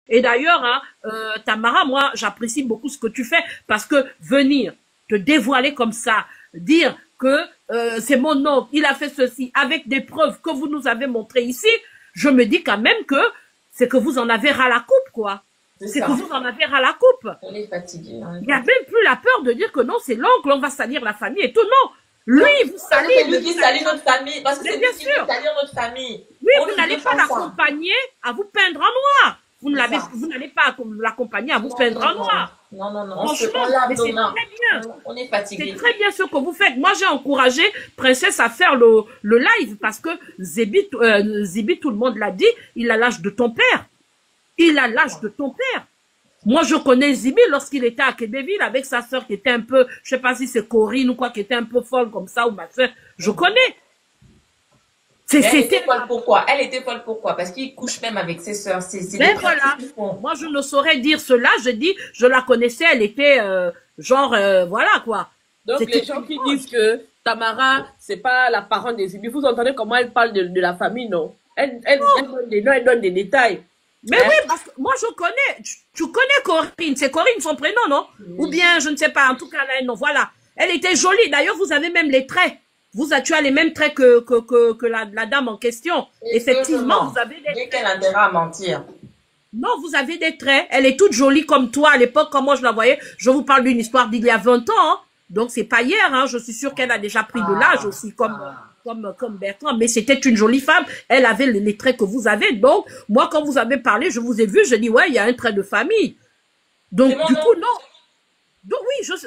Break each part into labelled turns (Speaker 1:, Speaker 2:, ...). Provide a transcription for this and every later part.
Speaker 1: Et d'ailleurs, hein, Tamara, moi, j'apprécie beaucoup ce que tu fais parce que venir te dévoiler comme ça, dire que c'est mon oncle, il a fait ceci, avec des preuves que vous nous avez montrées ici, je me dis quand même que c'est que vous en avez ras la coupe, quoi. C'est que vous en avez ras la coupe.
Speaker 2: On est fatigué.
Speaker 1: Il n'y a même plus la peur de dire que non, c'est l'oncle, on va salir la famille et tout. Non, lui, vous salez.
Speaker 2: C'est lui qui salit notre famille. Parce que c'est lui qui veut salir notre famille.
Speaker 1: Oui, vous n'allez pas l'accompagner à vous peindre en noir. Vous n'allez pas l'accompagner à vous peindre en noir.
Speaker 2: Non, non, non.
Speaker 1: Franchement, mais c'est très bien.
Speaker 2: On est fatigué.
Speaker 1: C'est très bien ce que vous faites. Moi, j'ai encouragé Princesse à faire le live parce que Zibi, tout le monde l'a dit, il a l'âge de ton père. Il a l'âge de ton père. Moi, je connais Zibi lorsqu'il était à Québéville avec sa sœur qui était un peu, je sais pas si c'est Corinne ou quoi, qui était un peu folle comme ça, ou ma sœur. Je connais.
Speaker 2: Elle était folle pourquoi? Elle était folle pourquoi? Parce qu'il couche même avec ses sœurs.
Speaker 1: Mais voilà. Moi, je ne saurais dire cela. Je dis, je la connaissais, elle était genre, voilà quoi.
Speaker 3: Donc, les gens qui disent que Tamara, c'est pas la parente des Zibi, vous entendez comment elle parle de la famille, non? Elle donne des noms, elle donne des détails.
Speaker 1: Mais oui, parce que moi, je connais. Tu connais Corinne. C'est Corinne son prénom, non? Ou bien, je ne sais pas. En tout cas, là, non, voilà. Elle était jolie. D'ailleurs, vous avez même les traits. Tu as les mêmes traits que la dame en question. Effectivement, vous avez des traits.
Speaker 2: Quel intérêt à mentir?
Speaker 1: Non, vous avez des traits. Elle est toute jolie comme toi. À l'époque, quand moi je la voyais, je vous parle d'une histoire d'il y a 20 ans. Hein. Donc, c'est pas hier. Hein. Je suis sûre qu'elle a déjà pris de l'âge aussi, comme Bertrand. Mais c'était une jolie femme. Elle avait les traits que vous avez. Donc, moi, quand vous avez parlé, je vous ai vu, je dis, ouais, il y a un trait de famille. Donc, du coup, non. Donc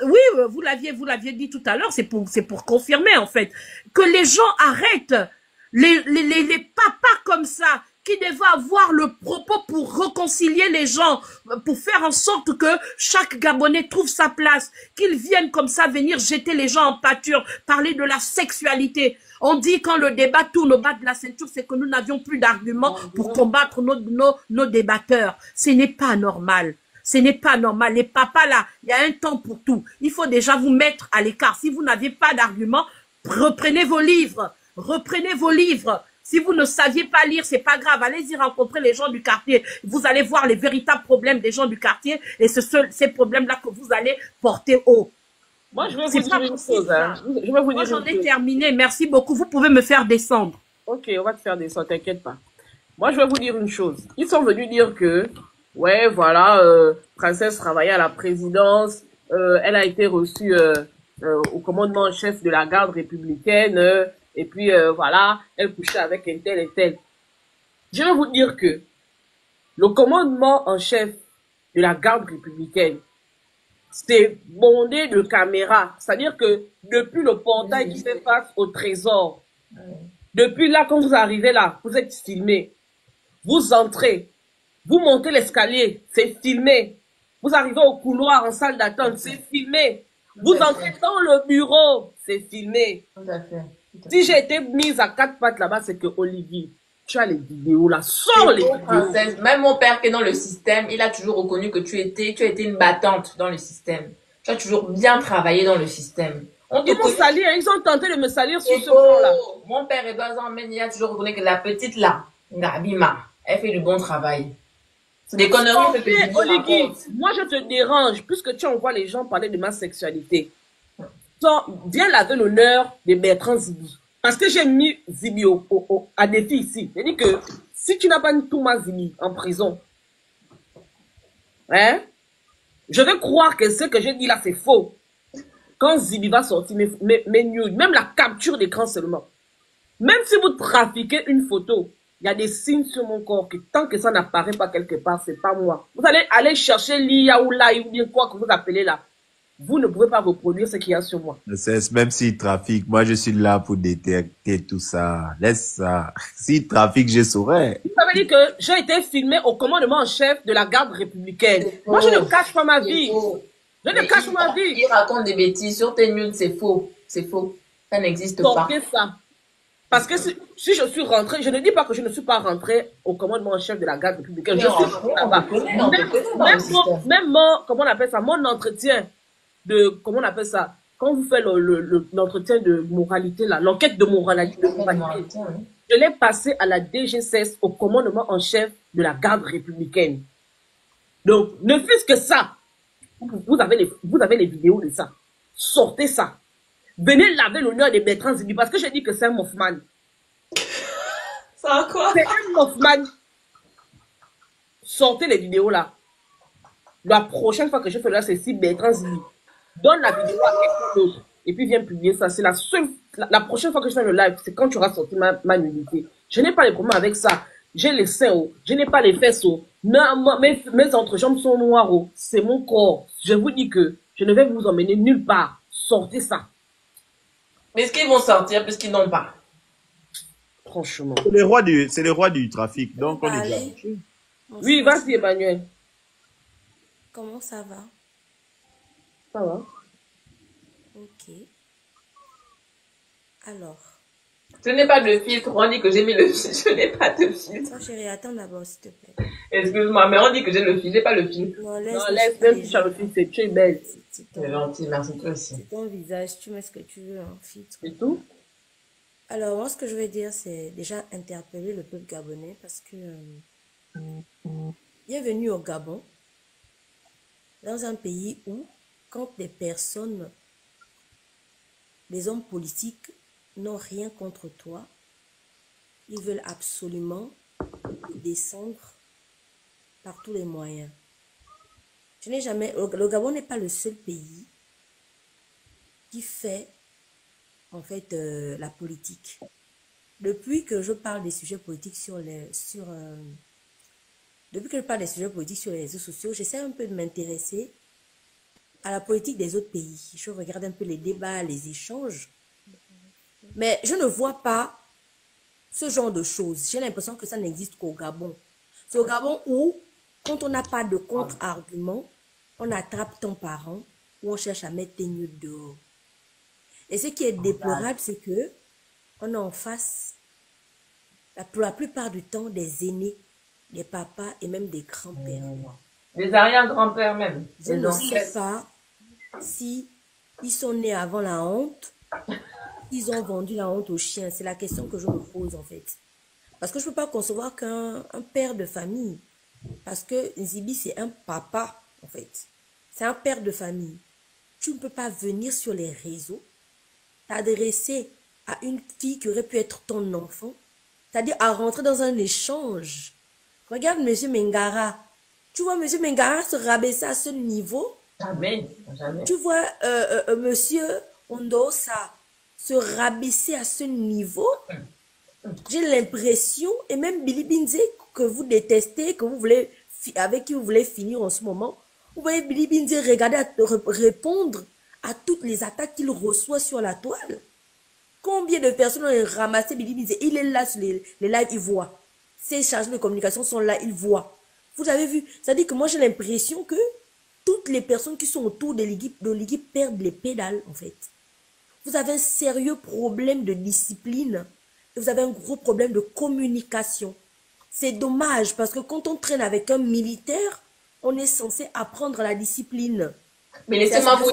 Speaker 1: oui, vous l'aviez dit tout à l'heure, c'est pour confirmer en fait que les gens arrêtent les papas comme ça qui devaient avoir le propos pour réconcilier les gens, pour faire en sorte que chaque Gabonais trouve sa place, qu'ils viennent comme ça venir jeter les gens en pâture, parler de la sexualité. On dit quand le débat tourne au bas de la ceinture, c'est que nous n'avions plus d'arguments pour combattre nos débatteurs. Ce n'est pas normal. Ce n'est pas normal. Les papas, là, il y a un temps pour tout. Il faut déjà vous mettre à l'écart. Si vous n'avez pas d'arguments, reprenez vos livres. Reprenez vos livres. Si vous ne saviez pas lire, c'est pas grave. Allez-y rencontrer les gens du quartier. Vous allez voir les véritables problèmes des gens du quartier et c'est ces problèmes-là que vous allez porter haut.
Speaker 3: Moi, je vais vous dire une chose. Hein.
Speaker 1: Moi, j'en ai terminé. Merci beaucoup. Vous pouvez me faire descendre.
Speaker 3: Ok, on va te faire descendre. T'inquiète pas. Moi, je vais vous dire une chose. Ils sont venus dire que ouais, voilà, Princesse travaillait à la présidence, elle a été reçue au commandement en chef de la garde républicaine, et puis voilà, elle couchait avec un tel et tel. Je vais vous dire que le commandement en chef de la garde républicaine, c'est bondé de caméras. C'est-à-dire que depuis le portail qui fait face au trésor, depuis là, quand vous arrivez là, vous êtes filmé, vous entrez, vous montez l'escalier, c'est filmé. Vous arrivez au couloir en salle d'attente, c'est filmé. Vous entrez dans le bureau, c'est filmé. Si j'ai été mise à 4 pattes là-bas, c'est que Olivier, tu as les vidéos là, sors les vidéos.
Speaker 2: Même mon père qui est dans le système, il a toujours reconnu que tu étais une battante dans le système. Tu as toujours bien travaillé dans le système.
Speaker 3: Ils m'ont sali, ils ont tenté de me salir sur ce plan-là.
Speaker 2: Mon père est dans un domaine, il a toujours reconnu que la petite là, Ngabima, elle fait du bon travail. Des conneries que
Speaker 3: Olivier, moi je te dérange, puisque tu envoies les gens parler de ma sexualité. Viens laver l'honneur de Bertrand Zibi. Parce que j'ai mis Zibi à défi ici. J'ai dit que si tu n'as pas mis Thomas Zibi en prison, hein, je vais croire que ce que j'ai dit là c'est faux. Quand Zibi va sortir mes news, même la capture d'écran seulement. Même si vous trafiquez une photo, il y a des signes sur mon corps que tant que ça n'apparaît pas quelque part, c'est pas moi. Vous allez aller chercher l'IA ou l'AI ou bien quoi que vous appelez là. Vous ne pouvez pas reproduire ce qu'il y a sur moi.
Speaker 4: Même s'il trafique, moi je suis là pour détecter tout ça. Laisse ça. S'il trafique, je saurais.
Speaker 3: Ça veut dire que j'ai été filmé au commandement en chef de la garde républicaine. Moi je ne cache pas ma vie. Je ne cache pas ma vie.
Speaker 2: Il raconte des bêtises sur tes news, c'est faux. C'est faux. Ça n'existe pas.
Speaker 3: Ça. Parce que si je suis rentré, je ne dis pas que je ne suis pas rentré au commandement en chef de la garde républicaine. Je suis là-bas. Même mon, comment on appelle ça, mon entretien de, comment on appelle ça, quand vous faites l'entretien de moralité, là, l'enquête de moralité, je l'ai passé à la DG16 au commandement en chef de la garde républicaine. Donc, ne fût-ce que ça. Vous avez les vidéos de ça. Sortez ça. Venez laver l'honneur des Bertrand Zibi, parce que j'ai dit que c'est un Moffman.
Speaker 2: Ça quoi?
Speaker 3: C'est un Moffman. Sortez les vidéos là. La prochaine fois que je fais là, c'est si Bertrand Zibi donne la vidéo à quelqu'un d'autre et puis viens publier ça. C'est la prochaine fois que je fais le live, c'est quand tu auras sorti ma nudité. Je n'ai pas les problèmes avec ça. J'ai les seins hauts, je n'ai pas les fesses hauts. Mes entrejambes sont noires hauts. C'est mon corps. Je vous dis que je ne vais vous emmener nulle part. Sortez ça.
Speaker 2: Mais est-ce qu'ils vont sortir puisqu'ils n'ont pas?
Speaker 3: Franchement.
Speaker 4: C'est le roi du trafic. Donc, on est déjà.
Speaker 3: Oui, vas-y, Emmanuel.
Speaker 5: Comment ça va?
Speaker 3: Ça va?
Speaker 5: Ok. Alors.
Speaker 2: Ce n'est pas de filtre. On dit que j'ai mis le filtre. Je n'ai pas de filtre.
Speaker 5: Non, chérie, attends d'abord, s'il te plaît.
Speaker 2: Excuse-moi, mais on dit que j'ai le filtre. J'ai pas le filtre.
Speaker 5: Non,
Speaker 3: Laisse, même si tu as le filtre, tu es belle.
Speaker 2: C'est gentil, merci toi aussi.
Speaker 5: C'est ton visage, tu mets ce que tu veux en filtre.
Speaker 3: C'est tout?
Speaker 5: Alors, moi, ce que je veux dire, c'est déjà interpeller le peuple gabonais parce que bienvenue au Gabon, dans un pays où, quand des personnes, des hommes politiques n'ont rien contre toi, ils veulent absolument te descendre par tous les moyens. Je n'ai jamais... Le Gabon n'est pas le seul pays qui fait, en fait, la politique. Depuis que je parle des sujets politiques depuis que je parle des sujets politiques sur les réseaux sociaux, j'essaie un peu de m'intéresser à la politique des autres pays. Je regarde un peu les débats, les échanges. Mais je ne vois pas ce genre de choses. J'ai l'impression que ça n'existe qu'au Gabon. C'est au Gabon où, quand on n'a pas de contre-argument, on attrape ton parent ou on cherche à mettre tes nudes dehors. Et ce qui est déplorable, c'est que on a en face, pour la plupart du temps, des aînés, des papas et même des grands-pères.
Speaker 2: Des arrière-grands-pères même.
Speaker 5: Je ne sais pas si ils sont nés avant la honte, ils ont vendu la honte aux chiens. C'est la question que je me pose en fait. Parce que je ne peux pas concevoir qu'un père de famille, parce que Zibi c'est un papa en fait. C'est un père de famille. Tu ne peux pas venir sur les réseaux, t'adresser à une fille qui aurait pu être ton enfant, c'est-à-dire à rentrer dans un échange. Regarde M. Mengara. Tu vois M. Mengara se rabaisser à ce niveau.
Speaker 2: Jamais, jamais.
Speaker 5: Tu vois M. Ondosa se rabaisser à ce niveau. J'ai l'impression, et même Billy Binze que vous détestez, que vous voulez, avec qui vous voulez finir en ce moment, vous voyez Billy Binze répondre à toutes les attaques qu'il reçoit sur la toile. Combien de personnes ont ramassé Billy Binze? Il est là sur les lives, il voit. Ses charges de communication sont là, il voit. Vous avez vu? C'est-à-dire que moi j'ai l'impression que toutes les personnes qui sont autour de l'équipe perdent les pédales en fait. Vous avez un sérieux problème de discipline. Et vous avez un gros problème de communication. C'est dommage parce que quand on traîne avec un militaire, on est censé apprendre la discipline.
Speaker 2: Mais laissez-moi vous...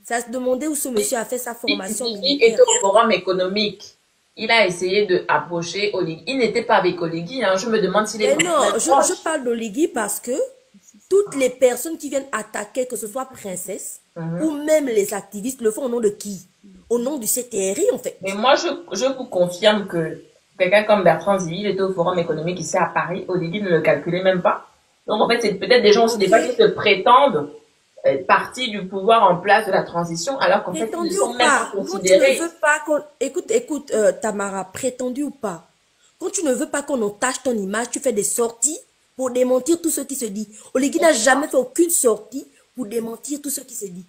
Speaker 5: Ça se demandait où ce monsieur a fait sa formation
Speaker 2: Il était au forum économique. Il a essayé de approcher Oligui. Il n'était pas avec Oligui. Hein. Je me demande s'il est...
Speaker 5: Mais non, je parle d'Oligui parce que toutes les personnes qui viennent attaquer, que ce soit Princesse ou même les activistes, le font au nom de qui? Au nom du CTRI, en fait.
Speaker 2: Mais moi, je vous confirme que quelqu'un comme Bertrand Zibi, il était au forum économique ici à Paris. Oligui ne le calculait même pas. Donc, en fait, c'est peut-être des gens aussi, des fois, qui se prétendent partie du pouvoir en place de la transition, alors qu'en fait, ils sont même pas considérés.
Speaker 5: Quand tu ne veux pas qu'on... Écoute, Tamara, prétendu ou pas, quand tu ne veux pas qu'on entache ton image, tu fais des sorties pour démentir tout ce qui se dit. Oligui n'a jamais fait aucune sortie pour démentir tout ce qui se dit.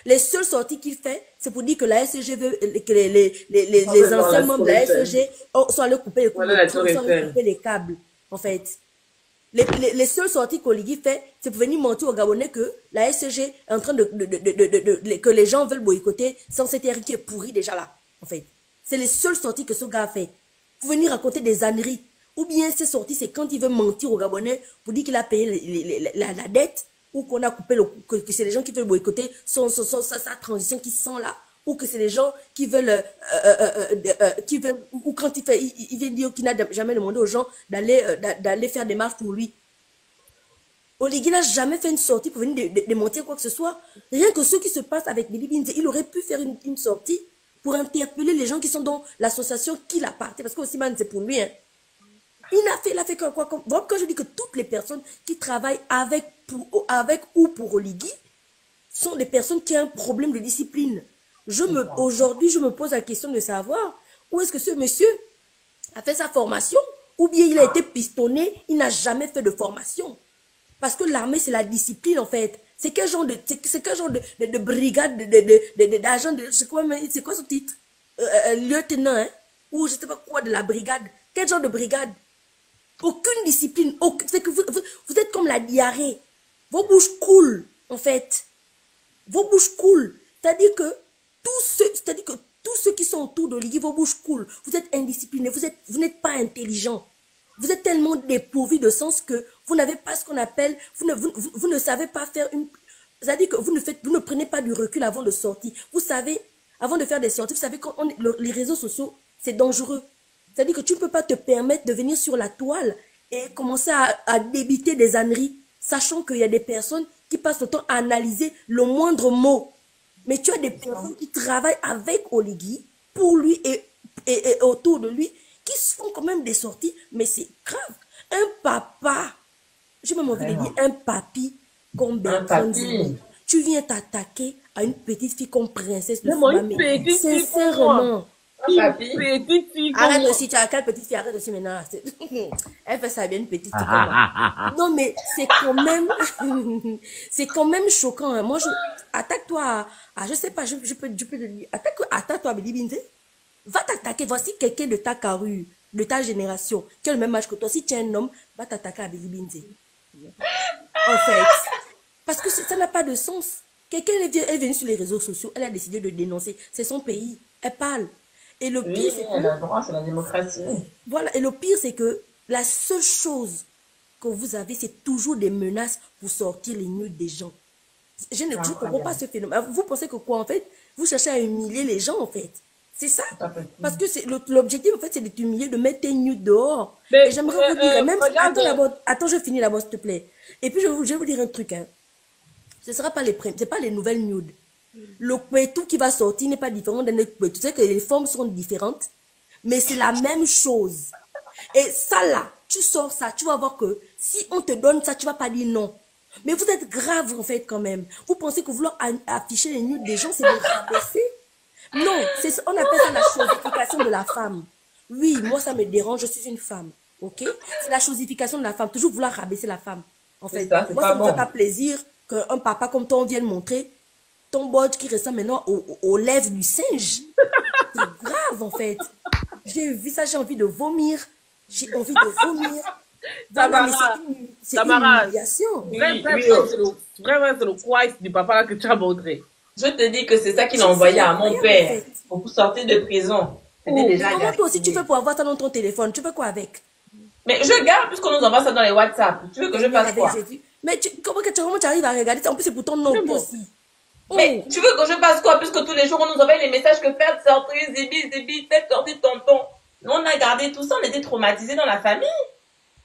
Speaker 5: Les seules sorties qu'il fait, c'est pour dire que la SG veut, que les anciens membres de la SG sont allés couper les câbles, en fait. Les seules sorties qu'Oligui fait, c'est pour venir mentir aux Gabonais que la SG est en train que les gens veulent boycotter sans cette RI qui est pourri déjà là, en fait. C'est les seules sorties que ce gars a fait. Pour venir raconter des âneries. Ou bien ces sorties, c'est quand il veut mentir aux Gabonais pour dire qu'il a payé la dette, ou qu'on a coupé que c'est les gens qui veulent boycotter sa transition qui sont là, ou que c'est les gens qui veulent, ou quand il vient dire qu'il n'a jamais demandé aux gens d'aller faire des marches pour lui. Oligui n'a jamais fait une sortie pour venir démentir quoi que ce soit. Rien que ce qui se passe avec Bibi Binze, il aurait pu faire une sortie pour interpeller les gens qui sont dans l'association qu'il appartient. Parce que aussi, c'est pour lui. Hein. Il a fait quoi voilà quand je dis que toutes les personnes qui travaillent avec ou pour Oligui sont des personnes qui ont un problème de discipline. Aujourd'hui, je me pose la question de savoir où est-ce que ce monsieur a fait sa formation ou bien il a été pistonné, il n'a jamais fait de formation. Parce que l'armée, c'est la discipline, en fait. C'est quel genre de brigade, d'agent, c'est quoi son titre? Lieutenant, hein? Ou je sais pas quoi, de la brigade. Quel genre de brigade? Aucune discipline. C'est que vous êtes comme la diarrhée. Vos bouches coulent, en fait. Vos bouches coulent. C'est-à-dire que tous ceux qui sont autour d'Oligui, vos bouches coulent. Vous êtes indisciplinés, vous n'êtes pas intelligents. Vous êtes tellement dépourvus de sens que vous n'avez pas ce qu'on appelle, vous ne savez pas faire une... C'est-à-dire que vous ne prenez pas du recul avant de sortir. Vous savez, avant de faire des sorties, vous savez, les réseaux sociaux, c'est dangereux. C'est-à-dire que tu ne peux pas te permettre de venir sur la toile et commencer à débiter des âneries, sachant qu'il y a des personnes qui passent le temps à analyser le moindre mot. Mais tu as des personnes qui travaillent avec Oligui, pour lui et autour de lui, qui font quand même des sorties, mais c'est grave. Un papa, j'ai même envie de dire un papi comme Bertrand. Tu viens t'attaquer à une petite fille comme princesse de Fumamé. Sincèrement. Arrête aussi, tu as quelle petite fille, arrête aussi maintenant. Elle fait ça bien, une petite fille. Non, mais c'est quand même choquant. Hein. Moi, attaque-toi à, je sais pas, je peux te dire, attaque-toi à Bibi Binze. Va t'attaquer, voici quelqu'un de ta carrure, de ta génération, qui a le même âge que toi. Si tu es un homme, va t'attaquer à Bibi Binze. En fait, parce que ça n'a pas de sens. Quelqu'un est venu sur les réseaux sociaux, elle a décidé de dénoncer. C'est son pays, elle parle. Et le pire, c'est que...
Speaker 2: elle a le droit, c'est la démocratie.
Speaker 5: Voilà, et le pire, c'est que la seule chose que vous avez, c'est toujours des menaces pour sortir les nudes des gens. Je ne comprends pas ce phénomène. Vous pensez que quoi, en fait? Vous cherchez à humilier les gens, en fait. C'est ça. Parce que l'objectif, en fait, c'est de t'humilier, de mettre tes nudes dehors. Mais, et j'aimerais vous dire, même... Attends, je finis d'abord, s'il te plaît. Et puis, je vais vous dire un truc, hein. Ce ne sera pas c'est pas les nouvelles nudes. Le Kwetou qui va sortir n'est pas différent d'un autre Kwetou. Tu sais que les formes sont différentes, mais c'est la même chose. Et ça là, tu sors ça, tu vas voir que si on te donne ça, tu vas pas dire non. Mais vous êtes grave en fait quand même. Vous pensez que vouloir afficher les nudes des gens, c'est de rabaisser? Non, on appelle ça la chosification de la femme. Oui, moi ça me dérange, je suis une femme. Ok? C'est la chosification de la femme, toujours vouloir rabaisser la femme. En fait, moi ça me fait pas plaisir qu'un papa comme toi, on vienne montrer ton bord qui ressemble maintenant aux lèvres du singe. C'est grave, en fait. J'ai vu ça, j'ai envie de vomir. J'ai envie de vomir. C'est une humiliation.
Speaker 3: Vraiment, c'est le quoi du papa que tu as montré.
Speaker 2: Je te dis que c'est ça qu'il a envoyé à mon père pour sortir de prison.
Speaker 5: Comment toi aussi tu fais pour avoir ça dans ton téléphone? Tu fais quoi avec?
Speaker 2: Mais je garde puisqu'on nous envoie ça dans les WhatsApp. Tu veux que je fasse quoi?
Speaker 5: Mais comment tu arrives à regarder ça? En plus, c'est pour ton nom aussi.
Speaker 2: Mais tu veux que je fasse quoi? Puisque tous les jours, on nous envoie les messages que faire sortir, Zibi, faites sortir tonton. Nous, on a gardé tout ça, on était traumatisés dans la famille.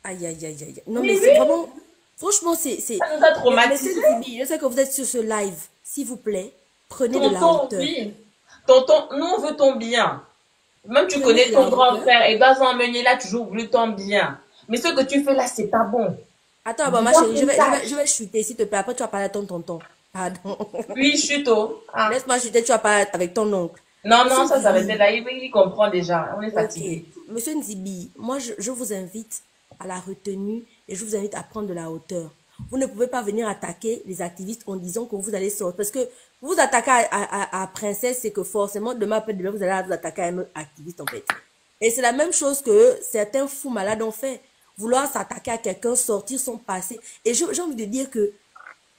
Speaker 5: Aïe, aïe, aïe, aïe. Non, mais c'est vraiment... Franchement, c'est...
Speaker 2: Ça nous a traumatisés.
Speaker 5: Je sais que vous êtes sur ce live. S'il vous plaît, prenez de la hauteur.
Speaker 2: Oui. Tonton, nous, on veut ton bien. Même tu connais ton grand frère, et dans un meunier là, toujours voulu ton bien. Mais ce que tu fais là, c'est pas bon.
Speaker 5: Attends, bah, ma chérie, je vais chuter, s'il te plaît. Après, tu vas parler à ton tonton. Pardon.
Speaker 2: Oui, chuto.
Speaker 5: Ah. Laisse-moi chuter, tu vas parler avec ton oncle.
Speaker 2: Non, non, ça va être là. Il comprend déjà. On est fatigué.
Speaker 5: Okay. Monsieur Nzibi, moi, je vous invite à la retenue et je vous invite à prendre de la hauteur. Vous ne pouvez pas venir attaquer les activistes en disant que vous allez sortir. Parce que vous attaquez à Princesse, c'est que forcément, demain après demain, vous allez vous attaquer à un autre activiste, en fait. Et c'est la même chose que certains fous malades ont fait. Vouloir s'attaquer à quelqu'un, sortir son passé. Et j'ai envie de dire que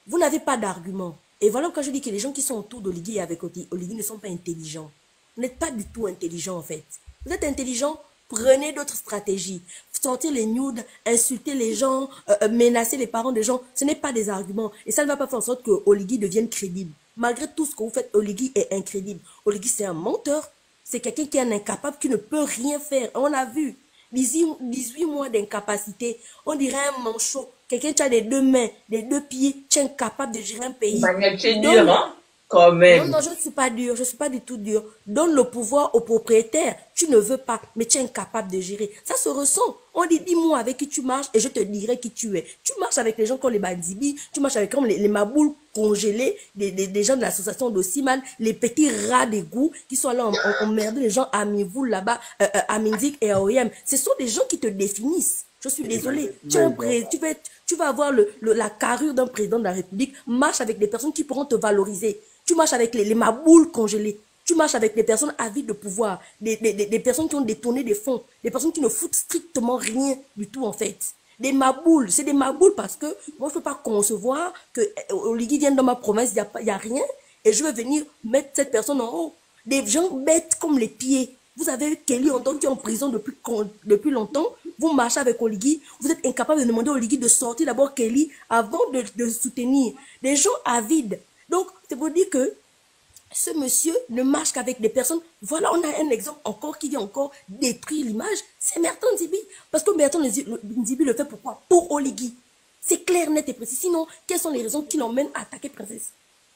Speaker 5: vous n'avez pas d'argument. Et voilà quand je dis que les gens qui sont autour d'Oligui et avec Oligui ne sont pas intelligents. Vous n'êtes pas du tout intelligent, en fait. Vous êtes intelligent, prenez d'autres stratégies. Sortir les nudes, insulter les gens, menacer les parents des gens, ce n'est pas des arguments. Et ça ne va pas faire en sorte que Oligui devienne crédible. Malgré tout ce que vous faites, Oligui est incrédible. Oligui, c'est un menteur. C'est quelqu'un qui est un incapable, qui ne peut rien faire. On a vu 18 mois d'incapacité. On dirait un manchot. quelqu'un qui a des deux mains, des deux pieds, tu es incapable de gérer un pays.
Speaker 2: Manière, tu es dur, hein? Quand même.
Speaker 5: Non, je ne suis pas dur, je ne suis pas du tout dur. Donne le pouvoir au propriétaire. Tu ne veux pas, mais tu es incapable de gérer. Ça se ressent. On dit, dis-moi avec qui tu marches et je te dirai qui tu es. Tu marches avec les gens comme les bandibis, tu marches avec comme les maboules congelés, des gens de l'association d'Ossiman, les petits rats d'égout qui sont là emmerder les gens à Mivoul là-bas, à Mindik et à OIM. Ce sont des gens qui te définissent. Je suis désolée. Tu vas avoir la carrure d'un président de la République. Marche avec des personnes qui pourront te valoriser. Tu marches avec les maboules congelés. Tu marches avec des personnes avides de pouvoir. Des personnes qui ont détourné des fonds. Des personnes qui ne foutent strictement rien du tout, en fait. Des maboules. C'est des maboules parce que moi, je ne peux pas concevoir que Oligui vienne dans ma province, il n'y a rien. Et je veux venir mettre cette personne en haut. Des gens bêtes comme les pieds. Vous avez Kelly Anton qui est en prison depuis longtemps. Vous marchez avec Oligui. Vous êtes incapable de demander à Oligui de sortir d'abord Kelly avant de soutenir. Des gens avides. Donc, c'est pour dire que ce monsieur ne marche qu'avec des personnes. Voilà, on a un exemple encore qui vient encore détruire l'image. C'est Merton Zibi. Parce que Merton Zibi le fait pourquoi? Pour Oligui. C'est clair, net et précis. Sinon, quelles sont les raisons qui l'emmènent à attaquer Princesse?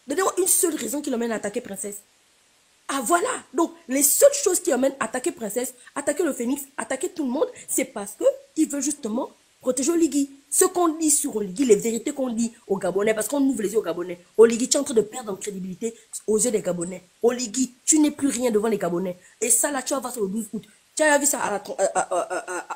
Speaker 5: Donnez-moi une seule raison qui l'emmène à attaquer Princesse. Ah voilà, donc les seules choses qui amènent à attaquer Princesse, attaquer le Phénix, attaquer tout le monde, c'est parce que il veut justement protéger Oligui. Ce qu'on dit sur Oligui, les vérités qu'on dit aux Gabonais, parce qu'on ouvre les yeux aux Gabonais. Oligui, tu es en train de perdre en crédibilité aux yeux des Gabonais. Oligui, tu n'es plus rien devant les Gabonais. Et ça là, tu vas voir ça le 12 août. Tu as vu ça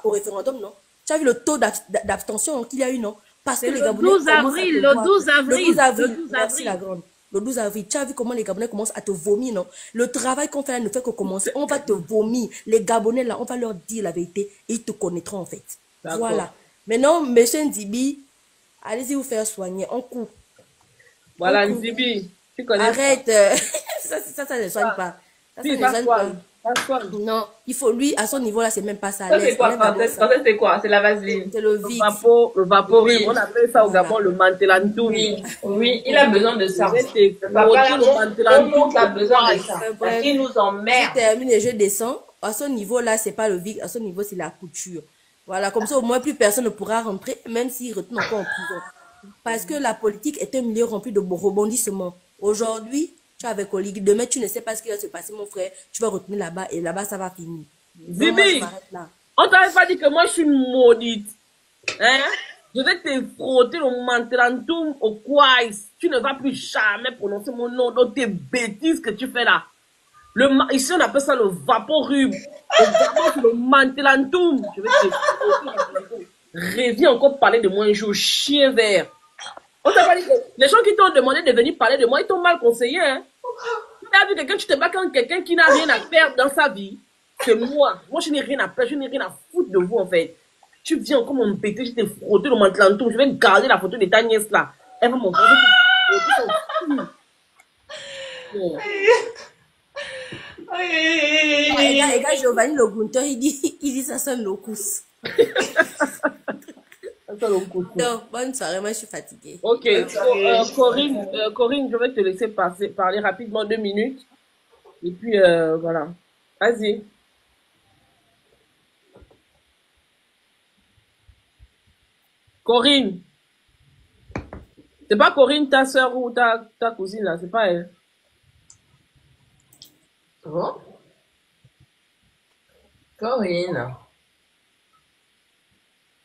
Speaker 5: au référendum, non? Tu as vu le taux d'abstention qu'il y a eu, non? Parce que les Gabonais...
Speaker 1: Le 12 avril.
Speaker 5: Le 12 avril. Merci la grande. Le 12 avril, tu as vu comment les Gabonais commencent à te vomir, non? Le travail qu'on fait là ne fait que commencer. On va te vomir. Les Gabonais là, on va leur dire la vérité et ils te connaîtront en fait. Voilà. Maintenant, monsieur Ndibi, allez-y vous faire soigner. On coupe.
Speaker 3: Voilà, Ndibi, tu connais.
Speaker 5: Arrête. Ça ne soigne pas. Ça ne soigne pas. Non, il faut, lui, à son niveau là, c'est même pas ça.
Speaker 2: Ça, c'est quoi, c'est quoi? C'est la vaseline.
Speaker 5: C'est le Vicks.
Speaker 3: Le vaporub, on appelle ça au Gabon le mantelantoum.
Speaker 2: Oui, il a besoin de ça.
Speaker 3: On
Speaker 2: monte a besoin de ça. Parce qu'il nous emmerde.
Speaker 5: Je termine et je descends. À ce niveau là, c'est pas le Vicks. À ce niveau, c'est la couture. Voilà, comme ça, au moins, plus personne ne pourra rentrer, même s'il retourne encore en prison. Parce que la politique est un milieu rempli de rebondissements. Aujourd'hui, tu es avec Oligui. Demain, tu ne sais pas ce qui va se passer, mon frère. Tu vas retourner là-bas et là-bas, ça va finir.
Speaker 3: Zibi, on t'avait pas dit que moi, je suis une maudite. Hein? Je vais te frotter le mantelantoum au quaïs. Tu ne vas plus jamais prononcer mon nom dans tes bêtises que tu fais là. Ici, on appelle ça le vaporub. Le mantelantoum. Je vais te reviens encore parler de moi un jour, chien vert. On t'a pas dit que les gens qui t'ont demandé de venir parler de moi, ils t'ont mal conseillé. Hein? Tu as vu quelqu'un, tu te bats contre quelqu'un qui n'a rien à perdre dans sa vie. C'est moi. Moi, je n'ai rien à perdre, je n'ai rien à foutre de vous en fait. Tu viens encore m'embêter, je t'ai frotté le mantelantoum. Je vais garder la photo de ta nièce là. Elle va m'envoyer.
Speaker 5: Et gars, Giovanni Le Gunter, il dit ça sonne le cousse. Donc, bonne soirée, moi je suis fatiguée.
Speaker 3: Ok, Corinne, je vais te laisser parler rapidement 2 minutes. Et puis, voilà. Vas-y. Corinne. C'est pas Corinne, ta soeur ou ta cousine là, c'est pas elle.
Speaker 2: Oh. Corinne.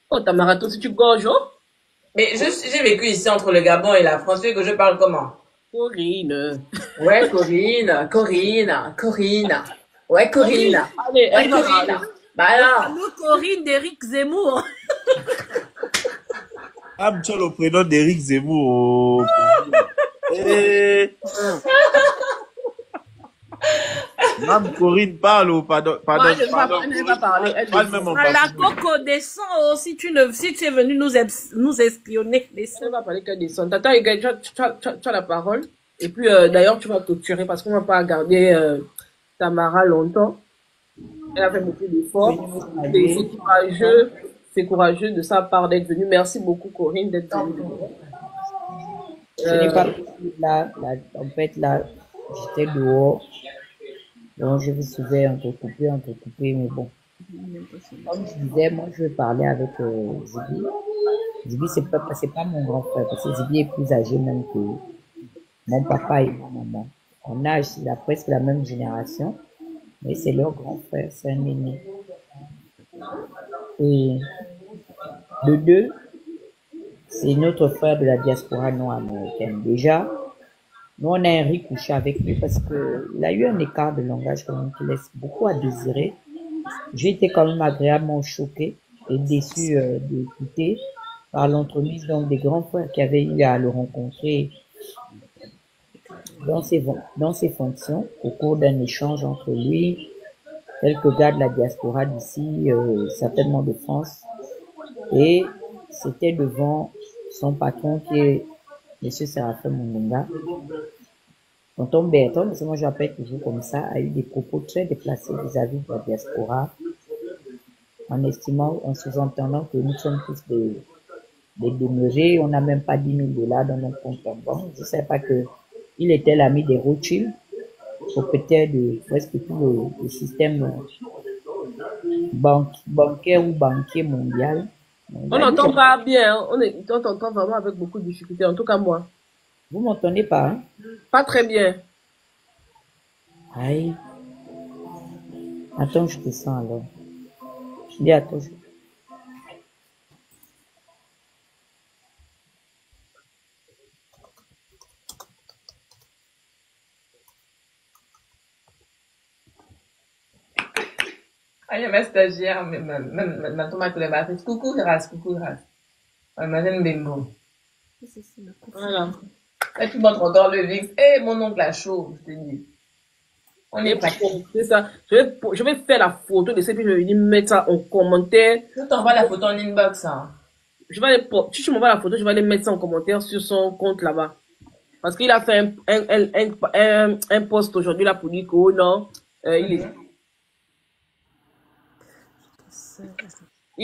Speaker 3: Oh, Tamara, toi aussi tu gorges, oh?
Speaker 2: Mais j'ai vécu ici entre le Gabon et la France, tu veux que je parle comment?
Speaker 3: Corinne.
Speaker 2: Ouais, Corinne. Ouais, Corinne.
Speaker 3: Allez,
Speaker 2: ouais, Corinne. Bah là.
Speaker 1: Corinne d'Éric Zemmour.
Speaker 4: Ah, tu as le prénom d'Éric Zemmour. Mme Corinne parle ou pardon.
Speaker 3: Elle ne va pas parler. Elle
Speaker 4: parle même en
Speaker 1: la coco descend si tu es venu nous espionner.
Speaker 3: Elle va parler qu'elle descend. Tata, tu as la parole. Et puis, d'ailleurs, tu vas clôturer parce qu'on ne va pas garder Tamara longtemps. Elle a fait beaucoup d'efforts. C'est courageux de sa part d'être venue. Merci beaucoup, Corinne, d'être venue.
Speaker 6: Je n'ai pas là, en fait, là, j'étais dehors. Donc, je me suis entrecoupé, mais bon. Comme je disais, moi, je vais parler avec Zibi. Zibi, c'est pas mon grand frère, parce que Zibi est plus âgé même que mon papa et ma maman. On a presque la même génération, mais c'est leur grand frère, c'est un aîné. Et le deux, c'est notre frère de la diaspora non-américaine. Déjà, nous, on a un riz couché avec lui parce qu'il a eu un écart de langage quand même qui laisse beaucoup à désirer. J'ai été quand même agréablement choquée et déçue d'écouter par l'entremise donc des grands frères qui avaient eu à le rencontrer dans ses fonctions au cours d'un échange entre lui, quelques gars de la diaspora d'ici, certainement de France, et c'était devant son patron qui est M. Séraphin Mungunga. Tonton Bertrand, parce que moi j'appelle toujours comme ça, a eu des propos très déplacés vis-à-vis de la diaspora, en estimant, en sous-entendant que nous sommes tous des demeurés, on n'a même pas 10 000 $ dans nos comptes en banque. Je ne sais pas que il était l'ami des Rothschild, propriétaire de presque tout le système bancaire ou banquier mondial.
Speaker 3: On n'entend pas bien, hein. On t'entend vraiment avec beaucoup de difficultés, en tout cas moi.
Speaker 6: Vous m'entendez pas, hein?
Speaker 3: Pas très bien.
Speaker 6: Aïe. Attends, je te sens alors. Je dis attends.
Speaker 2: Ah, il y a ma stagiaire, ma tomate collaboratrice. Coucou, Ras, coucou, Ras. Madame Bembo.
Speaker 3: Voilà.
Speaker 2: Là, tu montres encore le VIX. Eh, mon oncle a chaud, je te dis. On est pas.
Speaker 3: C'est ça. Je vais faire la photo de ça, puis je vais venir mettre ça en commentaire.
Speaker 2: Je t'envoie la photo en inbox, hein.
Speaker 3: Si tu m'envoies la photo, je vais aller mettre ça en commentaire sur son compte là-bas. Parce qu'il a fait un post aujourd'hui là pour dire que oh non, il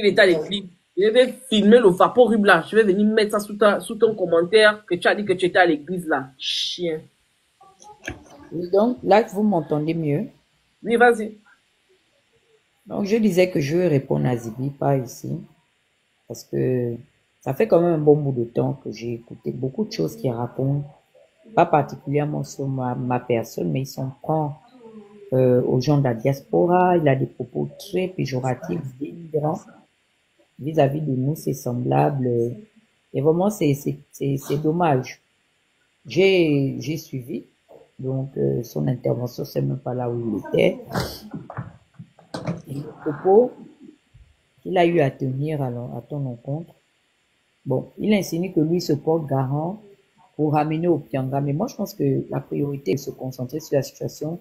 Speaker 3: est à l'église. Je vais filmer le vaporub là. Je vais venir mettre ça sous ton commentaire que tu as dit que tu étais à l'église là. Chien.
Speaker 6: Et donc, là, vous m'entendez mieux?
Speaker 3: Oui, vas-y.
Speaker 6: Donc, je disais que je vais répondre à Zibi, pas ici. Parce que ça fait quand même un bon bout de temps que j'ai écouté beaucoup de choses qui racontent, pas particulièrement sur ma personne, mais il s'en prend aux gens de la diaspora. Il a des propos très péjoratifs, dénigrants vis-à-vis de nous, ses semblables. Et vraiment, c'est dommage. J'ai suivi. Donc, son intervention, c'est même pas là où il était. Et le propos qu'il a eu à tenir à ton encontre, bon, il insinue que lui se porte garant pour ramener au Pianga. Mais moi, je pense que la priorité est de se concentrer sur la situation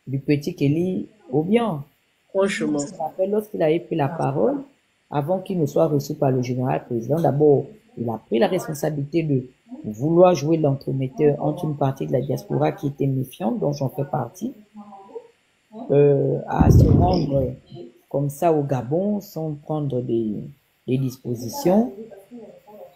Speaker 6: du petit Kelly Obiang.
Speaker 3: Franchement.
Speaker 6: Je me rappelle lorsqu'il avait pris la parole, avant qu'il ne soit reçu par le général président, d'abord, il a pris la responsabilité de vouloir jouer l'entremetteur entre une partie de la diaspora qui était méfiante, dont j'en fais partie, à se rendre comme ça au Gabon sans prendre des dispositions.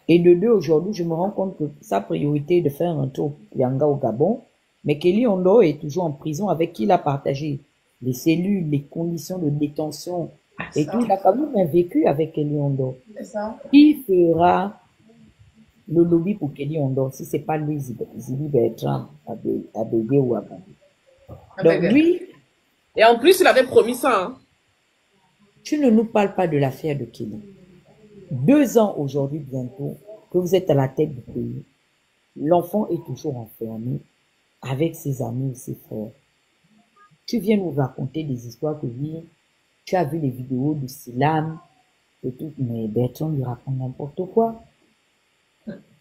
Speaker 6: Et de deux, aujourd'hui, je me rends compte que sa priorité est de faire un tour Pianga au Gabon, mais Kelly Ondo est toujours en prison avec qui il a partagé les cellules, les conditions de détention et tout. Il a quand même vécu avec Kelly Ondo. Qui fera le lobby pour Kelly Ondo si c'est pas lui, Zibi Bertrand, à Bégué ou à Bambi? Donc lui...
Speaker 3: Et en plus, il avait promis ça. Hein.
Speaker 6: Tu ne nous parles pas de l'affaire de Kelly. 2 ans aujourd'hui bientôt que vous êtes à la tête du pays. L'enfant est toujours enfermé avec ses amis et ses frères. Tu viens nous raconter des histoires que lui, tu as vu les vidéos de Silam et tout, mais Bertrand lui raconte n'importe quoi.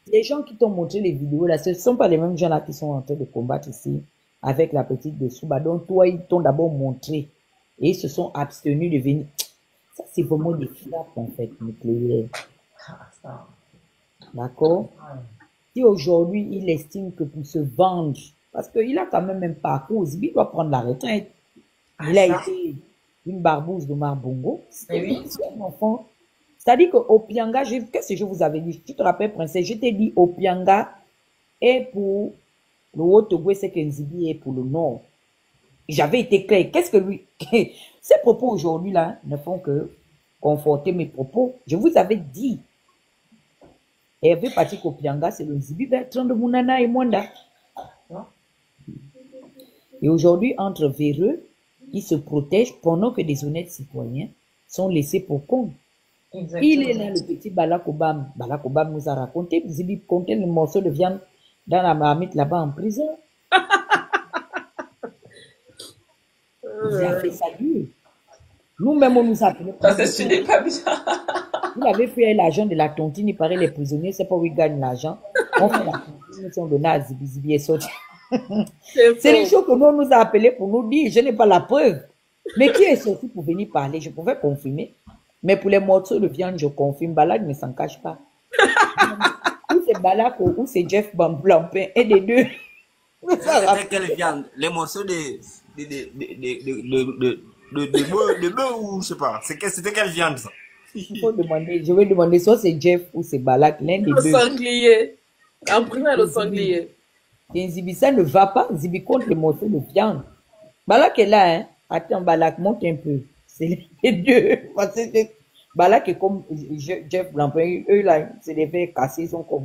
Speaker 6: Les gens qui t'ont montré les vidéos là, ce ne sont pas les mêmes gens là qui sont en train de combattre ici avec la petite de Souba. Donc toi, ils t'ont d'abord montré et ils se sont abstenus de venir. Ça, c'est vraiment des frappes en fait, nucléaires. D'accord? Si aujourd'hui, il estime que pour se vendre, parce qu'il a quand même un parcours, il doit prendre la retraite. Il a été une barbouze d'Omar Bongo. C'est un enfant. C'est-à-dire qu'au Pianga, qu'est-ce que je vous avais dit? Tu te rappelles, princesse, je t'ai dit au Pianga et pour le Haut-Togo, c'est que Nzibi est pour le Nord. J'avais été clair. Qu'est-ce que lui... Ces propos aujourd'hui là ne font que conforter mes propos. Je vous avais dit. Hervé Patrick Opianga, c'est le Zibi Bertrand de Mounana et Mwanda. Et aujourd'hui, entre véreux, ils se protègent pendant que des honnêtes citoyens sont laissés pour compte. Il est là, le petit Barack Obama. Barack Obama nous a raconté, Zibi comptait le morceau de viande dans la marmite là-bas en prison. Il a fait ça lui. Nous-mêmes, on nous appelait.
Speaker 2: Parce que tu n'es pas bien.
Speaker 6: Il avait fait l'argent de la tontine, il paraît les prisonniers, c'est pas où ils gagnent l'argent. On fait la tontine, on donne à Zibi, Zibi est sorti. C'est les choses que nous, on nous a appelés pour nous dire, je n'ai pas la preuve. Mais qui est sorti pour venir parler? Je pouvais confirmer. Mais pour les morceaux de viande, je confirme. Balak ne s'en cache pas. Ou c'est Balak ou c'est Jeff Blampin, un des deux.
Speaker 4: C'était quelle viande? Les morceaux de bœuf ou je sais pas. C'était quelle viande ça?
Speaker 6: Il faut demander, je vais demander soit c'est Jeff ou c'est Balak, l'un des
Speaker 3: Le
Speaker 6: deux.
Speaker 3: sanglier. En primaire, le sanglier.
Speaker 6: Et Zibi, ça ne va pas. Zibi compte les morceaux de viande. Balak est là, hein. Attends, Balak, monte un peu. C'est les deux. Parce que Balak est comme Jeff Blampin. Eux, là, c'est des verres cassés, ils sont comme